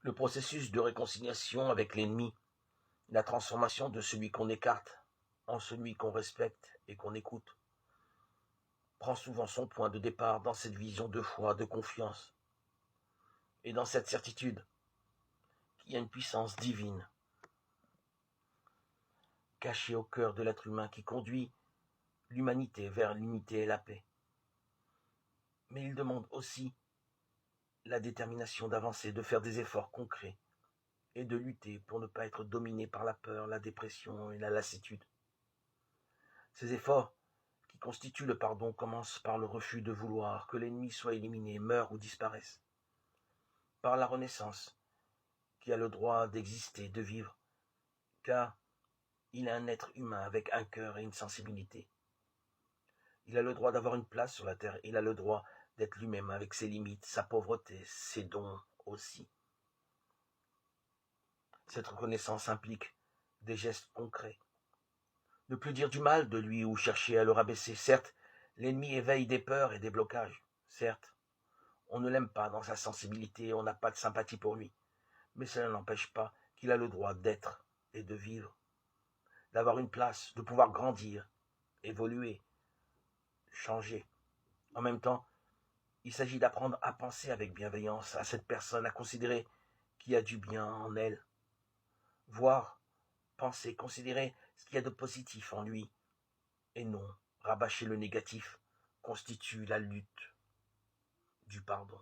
Le processus de réconciliation avec l'ennemi, la transformation de celui qu'on écarte en celui qu'on respecte et qu'on écoute, prend souvent son point de départ dans cette vision de foi, de confiance, et dans cette certitude qu'il y a une puissance divine cachée au cœur de l'être humain qui conduit l'humanité vers l'unité et la paix. Mais il demande aussi la détermination d'avancer, de faire des efforts concrets et de lutter pour ne pas être dominé par la peur, la dépression et la lassitude. Ces efforts qui constituent le pardon commencent par le refus de vouloir que l'ennemi soit éliminé, meure ou disparaisse, par la renaissance qui a le droit d'exister, de vivre, car il est un être humain avec un cœur et une sensibilité. Il a le droit d'avoir une place sur la terre, il a le droit d'être lui-même avec ses limites, sa pauvreté, ses dons aussi. Cette reconnaissance implique des gestes concrets. Ne plus dire du mal de lui ou chercher à le rabaisser. Certes, l'ennemi éveille des peurs et des blocages. Certes, on ne l'aime pas dans sa sensibilité, on n'a pas de sympathie pour lui. Mais cela n'empêche pas qu'il a le droit d'être et de vivre, d'avoir une place, de pouvoir grandir, évoluer, changer. En même temps, il s'agit d'apprendre à penser avec bienveillance à cette personne, à considérer qu'il y a du bien en elle. Voir, penser, considérer ce qu'il y a de positif en lui. Et non, rabâcher le négatif constitue la lutte du pardon.